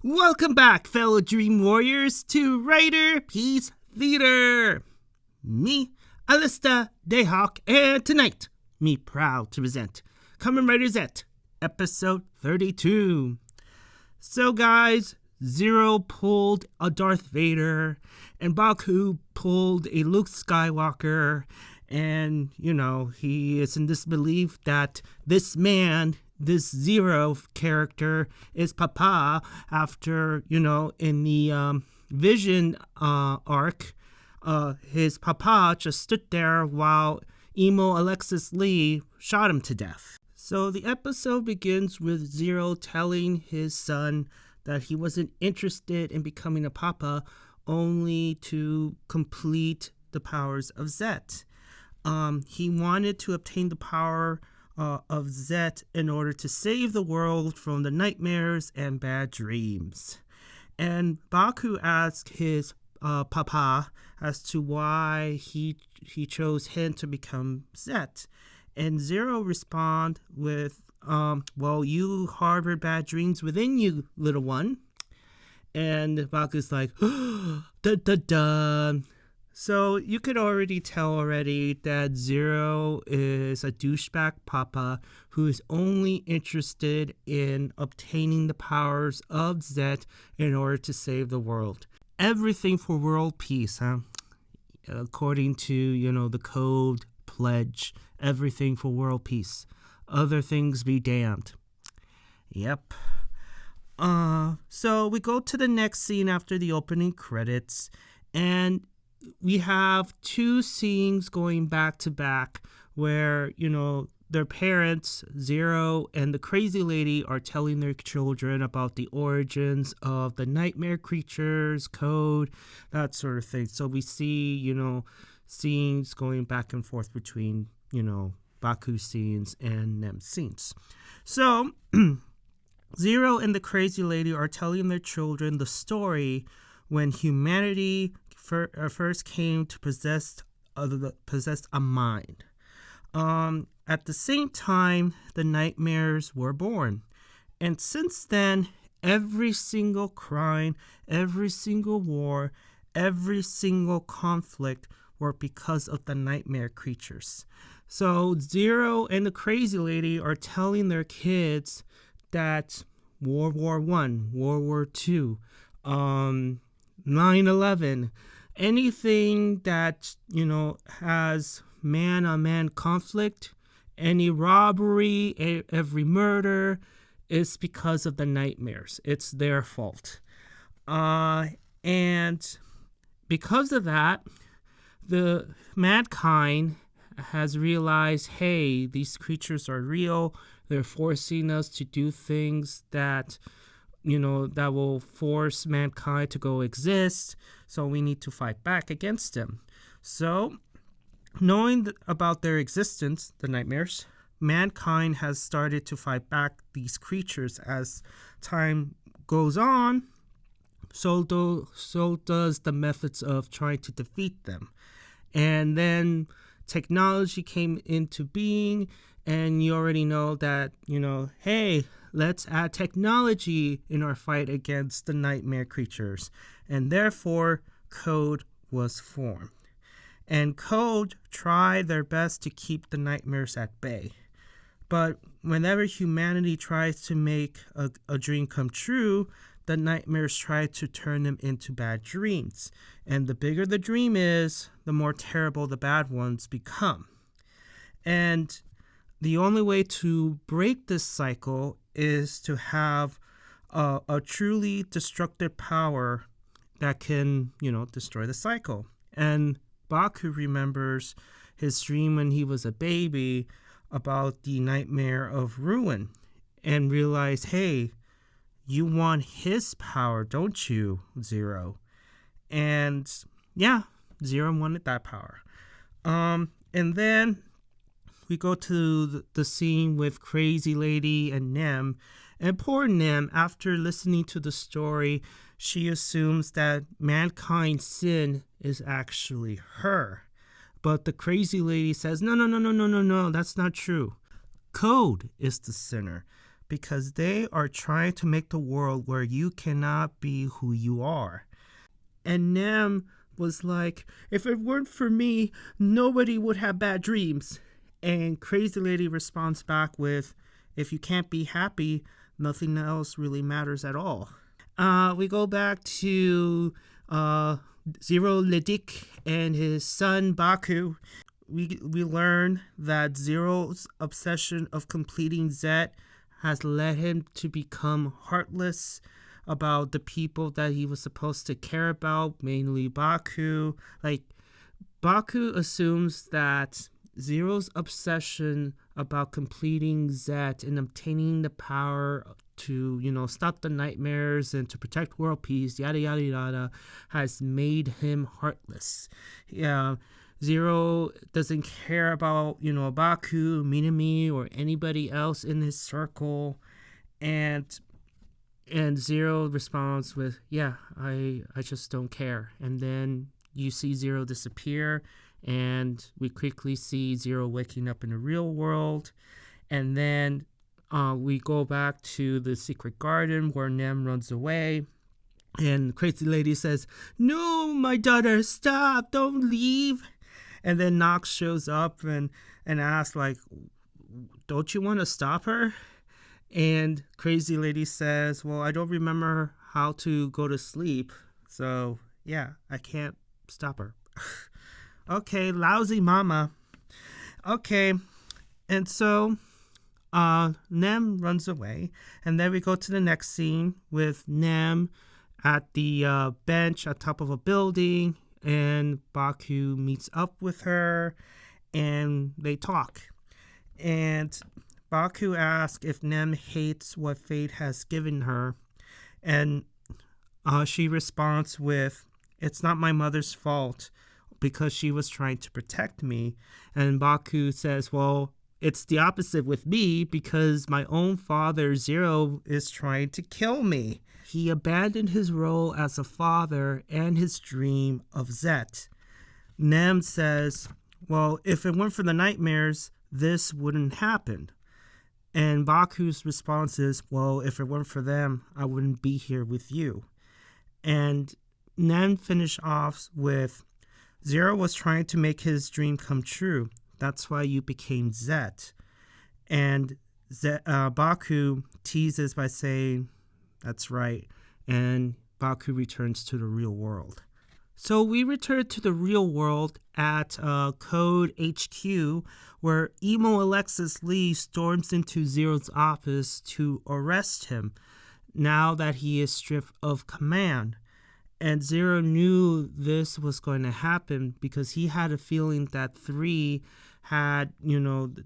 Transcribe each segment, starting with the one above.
Welcome back, fellow Dream Warriors, to Riderpiece Theater. Me, Alista Dayhawk, and tonight, me proud to present Kamen Rider Zeztz, episode 32. So guys, Zero pulled a Darth Vader, and Baku pulled a Luke Skywalker, and, he is in disbelief that this man, this Zero character, is Papa after, in the Vision arc, his Papa just stood there while emo Alexis Lee shot him to death. So the episode begins with Zero telling his son that he wasn't interested in becoming a Papa, only to complete the powers of Zeztz. He wanted to obtain the power of Zeztz in order to save the world from the nightmares and bad dreams. And Baku asked his Papa as to why he chose him to become Zeztz. And Zero respond with, well, you harbor bad dreams within you, little one. And Baku's like, dun dun dun. So you could already tell that Zero is a douchebag Papa who is only interested in obtaining the powers of Zeztz in order to save the world. Everything for world peace, huh? According to, the code pledge, everything for world peace. Other things be damned. Yep. So we go to the next scene after the opening credits, and we have two scenes going back to back where, their parents, Zero and the crazy lady, are telling their children about the origins of the nightmare creatures, code, that sort of thing. So we see, scenes going back and forth between, Baku scenes and Nem scenes. So Zero and the crazy lady are telling their children the story when humanity first came to possess a mind. At the same time, the nightmares were born. And since then, every single crime, every single war, every single conflict were because of the nightmare creatures. So Zero and the crazy lady are telling their kids that World War I, World War II, 9/11, anything that, has man-on-man conflict, any robbery, every murder is because of the nightmares. It's their fault. And because of that, the mankind has realized, hey, these creatures are real. They're forcing us to do things that, that will force mankind to go exist. So we need to fight back against them. So, knowing about their existence, the nightmares, mankind has started to fight back these creatures as time goes on. So does the methods of trying to defeat them. And then technology came into being, and you already know that, hey, let's add technology in our fight against the nightmare creatures. And therefore, code was formed. And code tried their best to keep the nightmares at bay. But whenever humanity tries to make a dream come true, the nightmares try to turn them into bad dreams. And the bigger the dream is, the more terrible the bad ones become. And the only way to break this cycle is to have a truly destructive power that can, destroy the cycle. And Baku remembers his dream when he was a baby about the nightmare of ruin and realized, hey, you want his power, don't you, Zero? And yeah, Zero wanted that power. And then we go to the scene with Crazy Lady and Nem. And poor Nem, after listening to the story, she assumes that mankind's sin is actually her. But the crazy lady says, no, that's not true. Code is the sinner. because they are trying to make the world where you cannot be who you are. And Nem was like, if it weren't for me, nobody would have bad dreams. And Crazy Lady responds back with, if you can't be happy, nothing else really matters at all. We go back to Zero Ledik and his son Baku. We learn that Zero's obsession of completing Zeztz has led him to become heartless about the people that he was supposed to care about, mainly Baku. Like, Baku assumes that Zero's obsession about completing Zeztz and obtaining the power to, stop the nightmares and to protect world peace, yada, yada, yada, has made him heartless. Yeah, Zero doesn't care about, Baku, Minami, or anybody else in his circle. And Zero responds with, yeah, I just don't care. And then you see Zero disappear, and we quickly see Zero waking up in the real world. And then we go back to the secret garden where Nem runs away. And Crazy Lady says, no, my daughter, stop, don't leave. And then Nox shows up and asks, like, don't you want to stop her? And Crazy Lady says, well, I don't remember how to go to sleep. So, yeah, I can't stop her. Okay, lousy mama. Okay, and so Nem runs away. And then we go to the next scene with Nem at the bench at top of a building. And Baku meets up with her and they talk. And Baku asks if Nem hates what fate has given her. And she responds with, it's not my mother's fault because she was trying to protect me. And Baku says, well, it's the opposite with me because my own father, Zero, is trying to kill me. He abandoned his role as a father and his dream of Zeztz. Nem says, well, if it weren't for the nightmares, this wouldn't happen. And Baku's response is, well, if it weren't for them, I wouldn't be here with you. And Nem finished off with, Zero was trying to make his dream come true. That's why you became Zeztz. And Baku teases by saying, that's right. And Baku returns to the real world. So we return to the real world at Code HQ, where Emo Alexis Lee storms into Zero's office to arrest him now that he is stripped of command. And Zero knew this was going to happen because he had a feeling that 3 had,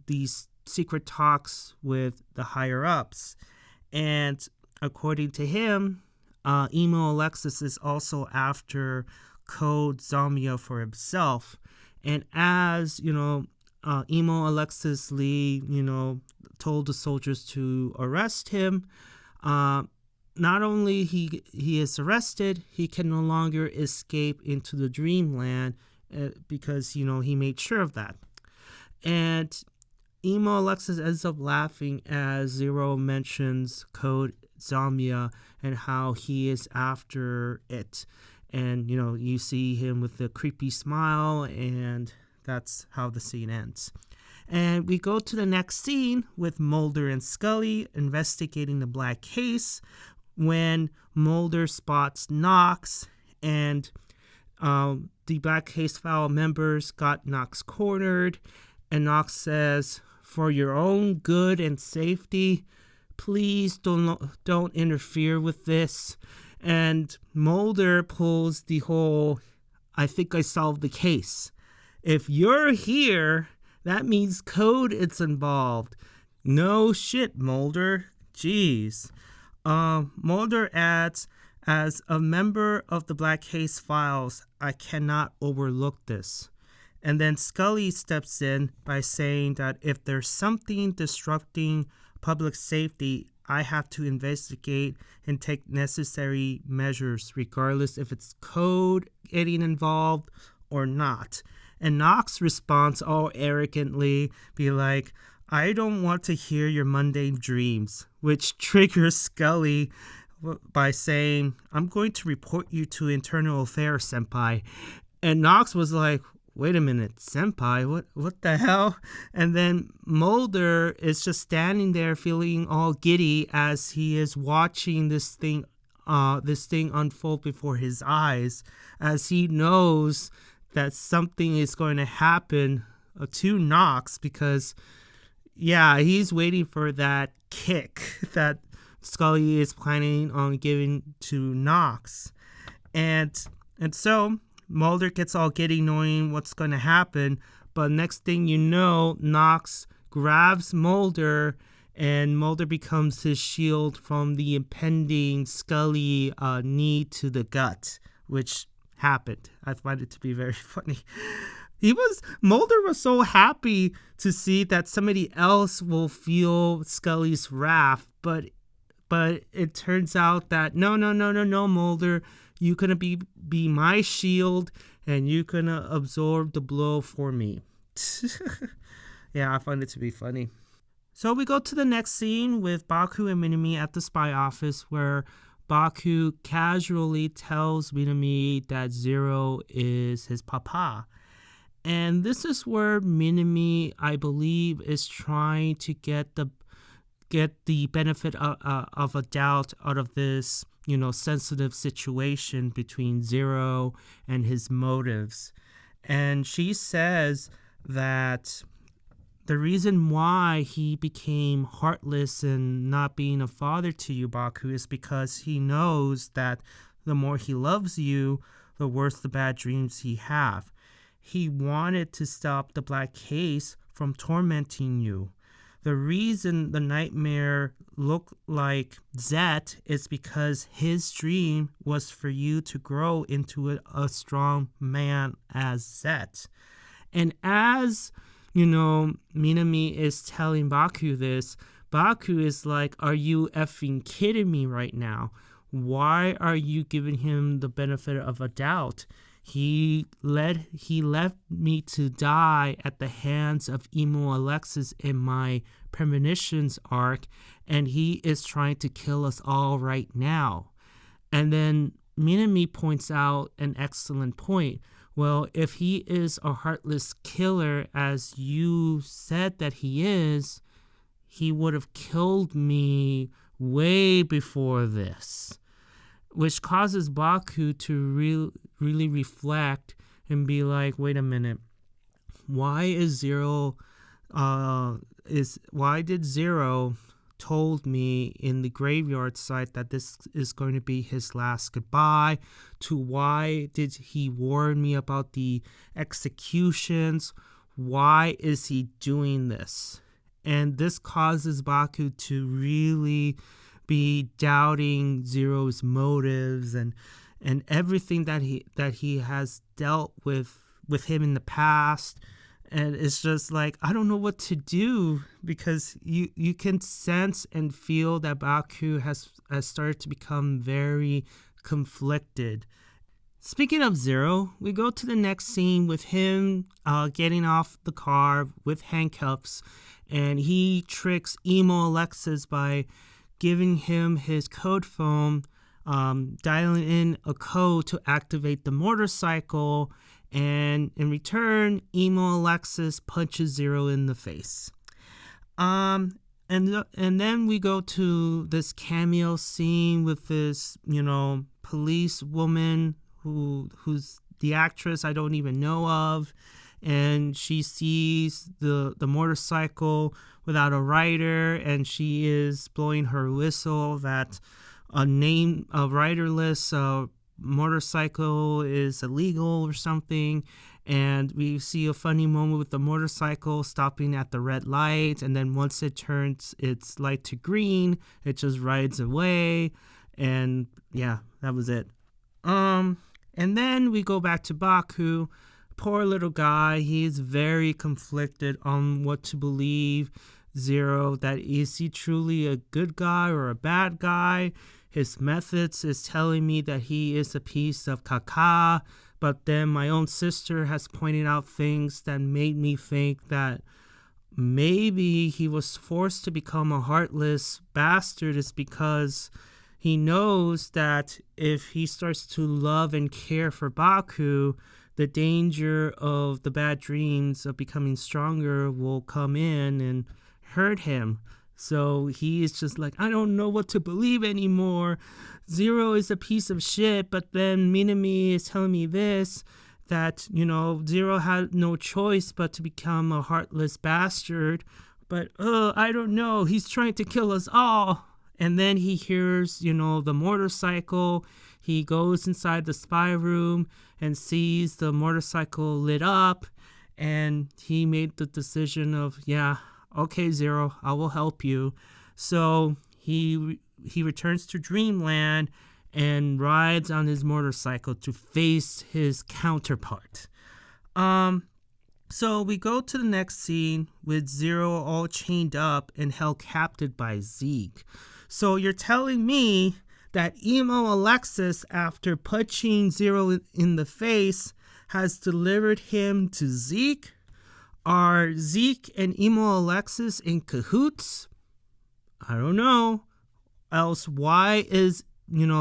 these secret talks with the higher-ups. And according to him, Emo Alexis is also after Code Zamia for himself. And as, Emo Alexis Lee, told the soldiers to arrest him, not only he is arrested, he can no longer escape into the dreamland because, he made sure of that. And Emo Alexis ends up laughing as Zero mentions Code Zamia and how he is after it. And, you see him with a creepy smile, and that's how the scene ends. And we go to the next scene with Mulder and Scully investigating the black case when Mulder spots Nox, and the black case file members got Nox cornered, and Nox says, for your own good and safety, please don't interfere with this. And Mulder pulls the whole, I think I solved the case. If you're here, that means Code is involved. No shit, Mulder. Jeez. Mulder adds, as a member of the Black Case Files, I cannot overlook this. And then Scully steps in by saying that if there's something disrupting public safety, I have to investigate and take necessary measures, regardless if it's Code getting involved or not. And Nox responds all arrogantly, be like, I don't want to hear your mundane dreams, which triggers Scully by saying, I'm going to report you to Internal Affairs, Senpai. And Knox was like, wait a minute, Senpai, what the hell? And then Mulder is just standing there feeling all giddy as he is watching this thing unfold before his eyes, as he knows that something is going to happen to Knox, because yeah, he's waiting for that kick that Scully is planning on giving to Knox. And so Mulder gets all giddy knowing what's going to happen, but next thing you know, Knox grabs Mulder, and Mulder becomes his shield from the impending Scully knee to the gut, which happened. I find it to be very funny. Mulder was so happy to see that somebody else will feel Scully's wrath, but it turns out that no, Mulder, you gonna be my shield, and you gonna absorb the blow for me. Yeah, I find it to be funny. So we go to the next scene with Baku and Minami at the spy office, where Baku casually tells Minami that Zero is his papa. And this is where Minami, I believe, is trying to get the benefit of a doubt out of this, sensitive situation between Zero and his motives. And she says that the reason why he became heartless and not being a father to you, Baku, is because he knows that the more he loves you, the worse the bad dreams he have. He wanted to stop the Black Case from tormenting you. The reason the nightmare looked like Zeztz is because his dream was for you to grow into a strong man as Zeztz. And as, Minami is telling Baku this, Baku is like, are you effing kidding me right now? Why are you giving him the benefit of a doubt? He left me to die at the hands of Emo Alexis in my premonitions arc, and he is trying to kill us all right now. And then Minami points out an excellent point. Well, if he is a heartless killer, as you said that he is, he would have killed me way before this. Which causes Baku to really reflect and be like, wait a minute, why did Zero told me in the graveyard site that this is going to be his last goodbye? To why did he warn me about the executions? Why is he doing this? And this causes Baku to really be doubting Zero's motives and everything that he has dealt with him in the past. And it's just like, I don't know what to do, because you can sense and feel that Baku has started to become very conflicted. Speaking of Zero, we go to the next scene with him getting off the car with handcuffs, and he tricks Emo Alexis by giving him his code phone, dialing in a code to activate the motorcycle, and in return, Emo Alexis punches Zero in the face. And then we go to this cameo scene with this, police woman who's the actress I don't even know of, and she sees the motorcycle without a rider, and she is blowing her whistle that a riderless motorcycle is illegal or something. And we see a funny moment with the motorcycle stopping at the red light, and then once it turns its light to green, it just rides away. And yeah, that was it. And then we go back to Baku. Poor little guy, he's very conflicted on what to believe. Zero, that is he truly a good guy or a bad guy? His methods is telling me that he is a piece of caca, but then my own sister has pointed out things that made me think that maybe he was forced to become a heartless bastard is because he knows that if he starts to love and care for Baku, the danger of the bad dreams of becoming stronger will come in and hurt him. So he is just like, I don't know what to believe anymore. Zero is a piece of shit, but then Minami is telling me this, that, Zero had no choice but to become a heartless bastard. But, I don't know. He's trying to kill us all. And then he hears, the motorcycle. He goes inside the spy room and sees the motorcycle lit up. And he made the decision of, yeah, okay, Zero, I will help you. So he returns to Dreamland and rides on his motorcycle to face his counterpart. So we go to the next scene with Zero all chained up and held captive by Zeke. So you're telling me that emo Alexis, after punching Zero in the face, has delivered him to Zeke? Are Zeke and emo Alexis in cahoots? I don't know. Else, why is,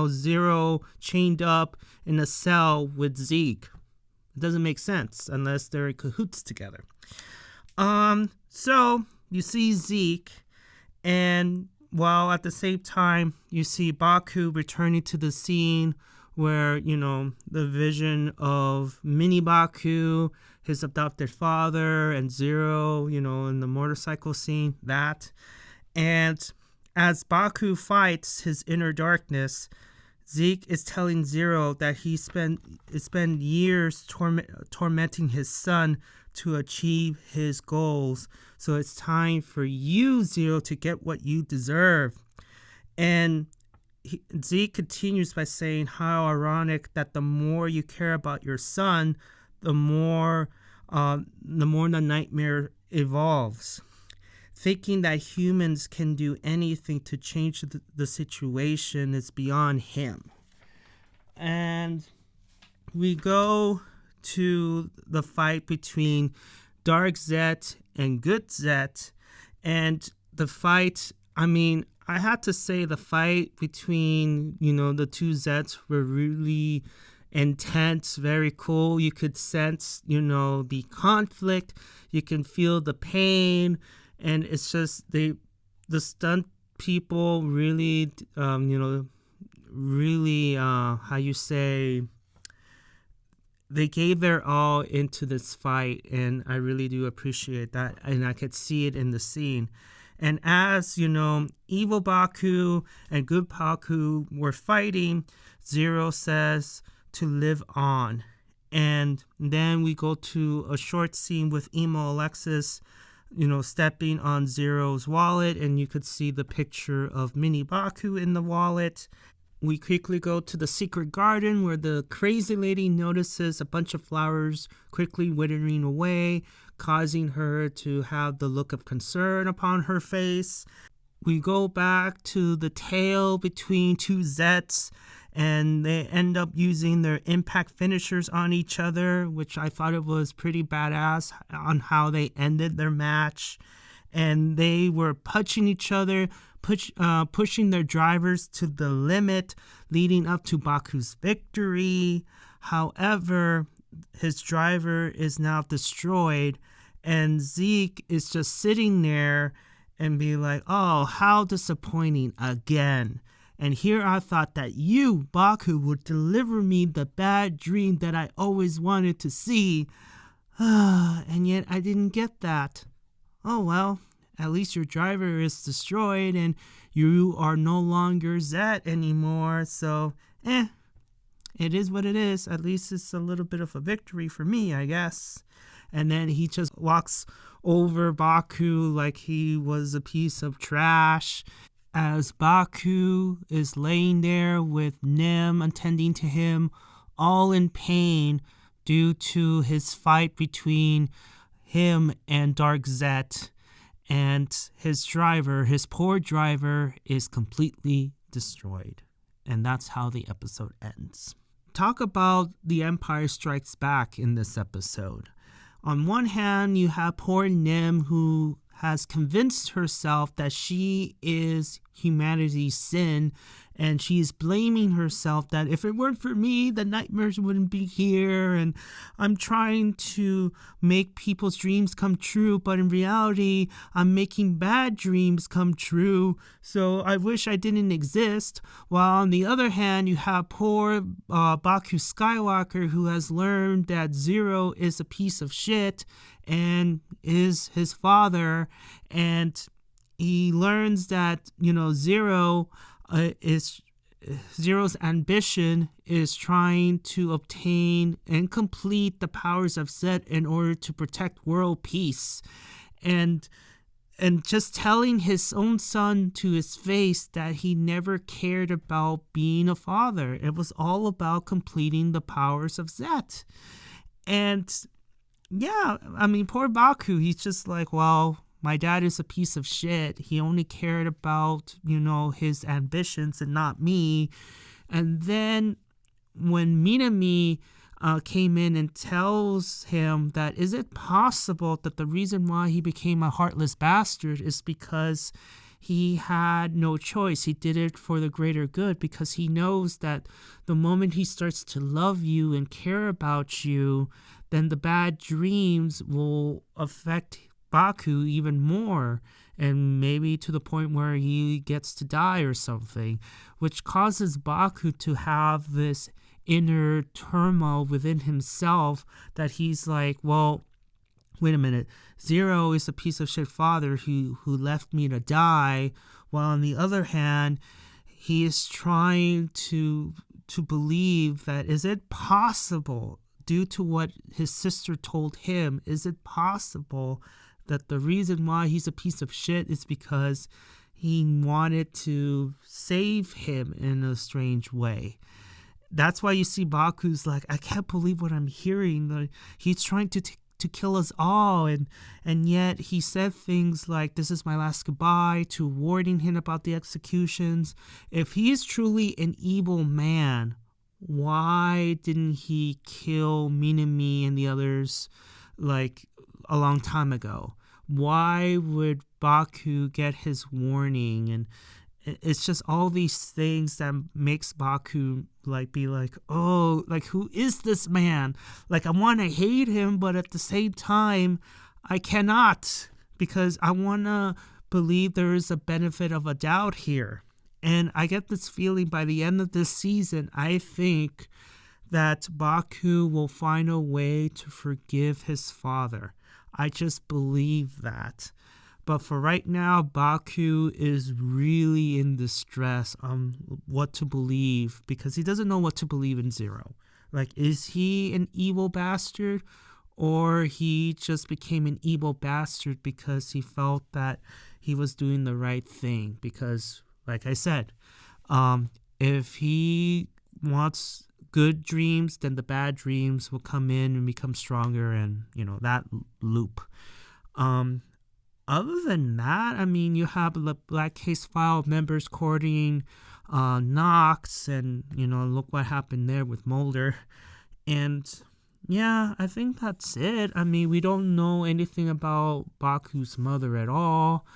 Zero chained up in a cell with Zeke? It doesn't make sense unless they're in cahoots together. So you see Zeke, and while at the same time you see Baku returning to the scene where, the vision of Mini Baku, his adopted father, and Zero, in the motorcycle scene, that. And as Baku fights his inner darkness, Zeke is telling Zero that he spent years tormenting his son to achieve his goals. So it's time for you, Zero, to get what you deserve. And Zeke continues by saying how ironic that the more you care about your son, the more the nightmare evolves. Thinking that humans can do anything to change the situation is beyond him. And we go to the fight between Dark Zeztz and Good Zeztz. And the fight, I had to say the fight between, the two Zeztz were really intense, very cool. You could sense, the conflict. You can feel the pain. And it's just the stunt people really, they gave their all into this fight, and I really do appreciate that, and I could see it in the scene. And as, evil Baku and good Baku were fighting, Zero says to live on. And then we go to a short scene with emo Alexis, stepping on Zero's wallet, and you could see the picture of Mini Baku in the wallet. We quickly go to the secret garden where the crazy lady notices a bunch of flowers quickly withering away, causing her to have the look of concern upon her face. We go back to the tale between two Zeztz, and they end up using their impact finishers on each other, which I thought it was pretty badass on how they ended their match. And they were punching each other, pushing their drivers to the limit, leading up to Baku's victory. However, his driver is now destroyed, and Zeke is just sitting there and be like, oh, how disappointing again. And here I thought that you, Baku, would deliver me the bad dream that I always wanted to see. And yet I didn't get that. Oh well, at least your driver is destroyed and you are no longer Zeztz anymore. So, it is what it is. At least it's a little bit of a victory for me, I guess. And then he just walks over Baku like he was a piece of trash. As Baku is laying there with Nim attending to him, all in pain due to his fight between him and Dark Zeztz, and his driver, his poor driver, is completely destroyed. And that's how the episode ends. Talk about the Empire Strikes Back in this episode. On one hand, you have poor Nim, who has convinced herself that she is humanity's sin, and she's blaming herself that if it weren't for me, the nightmares wouldn't be here, and I'm trying to make people's dreams come true, but in reality, I'm making bad dreams come true, so I wish I didn't exist. While on the other hand, you have poor Baku Skywalker, who has learned that Zero is a piece of shit and is his father, and he learns that, Zero's ambition is trying to obtain and complete the powers of Zeztz in order to protect world peace, and just telling his own son to his face that he never cared about being a father. It was all about completing the powers of Zeztz. And yeah, I mean, poor Baku, he's just like, well, my dad is a piece of shit. He only cared about, his ambitions and not me. And then when Minami came in and tells him that, is it possible that the reason why he became a heartless bastard is because he had no choice? He did it for the greater good, because he knows that the moment he starts to love you and care about you, then the bad dreams will affect Baku even more, and maybe to the point where he gets to die or something, which causes Baku to have this inner turmoil within himself that he's like, well, wait a minute, Zero is a piece of shit father who left me to die, while on the other hand, he is trying to believe that, is it possible, due to what his sister told him, is it possible that the reason why he's a piece of shit is because he wanted to save him in a strange way? That's why you see Baku's like, I can't believe what I'm hearing. He's trying to kill us all, and yet he said things like, this is my last goodbye, to warning him about the executions. If he is truly an evil man, why didn't he kill Minami and the others like a long time ago? Why would Baku get his warning? And it's just all these things that makes Baku like be like, oh, like, who is this man? Like, I want to hate him, but at the same time, I cannot, because I want to believe there is a benefit of a doubt here. And I get this feeling by the end of this season, I think that Baku will find a way to forgive his father. I just believe that. But for right now, Baku is really in distress on what to believe, because he doesn't know what to believe in Zero. Like, is he an evil bastard, or he just became an evil bastard because he felt that he was doing the right thing? Because, like I said, if he wants good dreams, then the bad dreams will come in and become stronger, and, that loop. Other than that, I mean, you have the Black Case File members courting Knox, and, look what happened there with Mulder. And, yeah, I think that's it. I mean, we don't know anything about Baku's mother at all.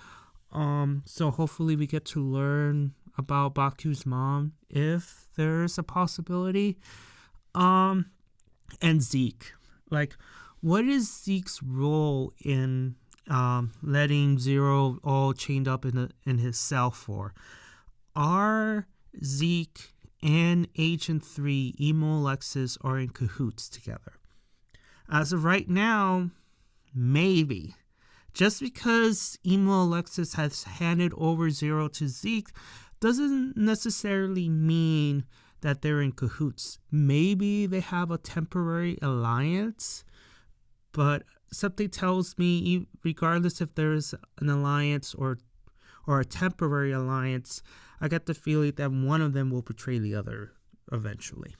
So hopefully we get to learn about Baku's mom, if there's a possibility. And Zeke. Like, what is Zeke's role in letting Zero all chained up in his cell for? Are Zeke and Agent 3, Emo Alexis, are in cahoots together? As of right now, maybe. Just because Emo Alexis has handed over Zero to Zeke doesn't necessarily mean that they're in cahoots. Maybe they have a temporary alliance, but something tells me, regardless if there's an alliance or a temporary alliance, I get the feeling that one of them will betray the other eventually.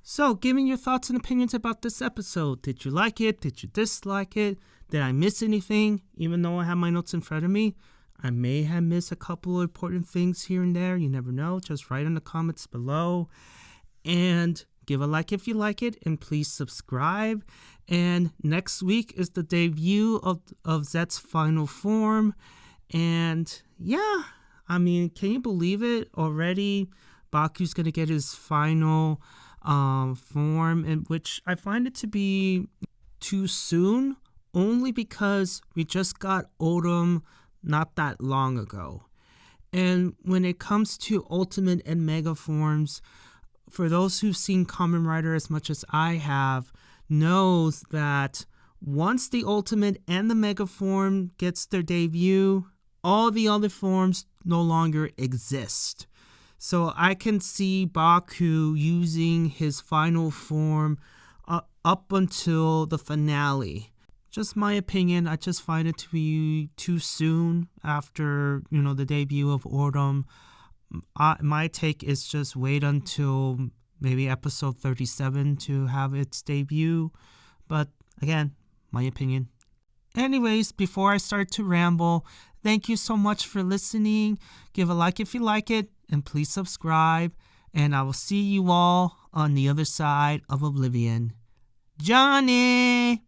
So, give me your thoughts and opinions about this episode. Did you like it? Did you dislike it? Did I miss anything? Even though I have my notes in front of me, I may have missed a couple of important things here and there. You never know. Just write in the comments below. And give a like if you like it, and please subscribe. And next week is the debut of Zetz's final form. And yeah, I mean, can you believe it? Already, Baku's going to get his final form, in which I find it to be too soon, only because we just got Odom not that long ago. And when it comes to Ultimate and Mega forms, for those who've seen Kamen Rider as much as I have, knows that once the Ultimate and the Mega form gets their debut, all the other forms no longer exist. So I can see Baku using his final form up until the finale. Just my opinion, I just find it to be too soon after, the debut of Odom. My take is just wait until maybe episode 37 to have its debut. But again, my opinion. Anyways, before I start to ramble, thank you so much for listening. Give a like if you like it, and please subscribe. And I will see you all on the other side of Oblivion. Johnny!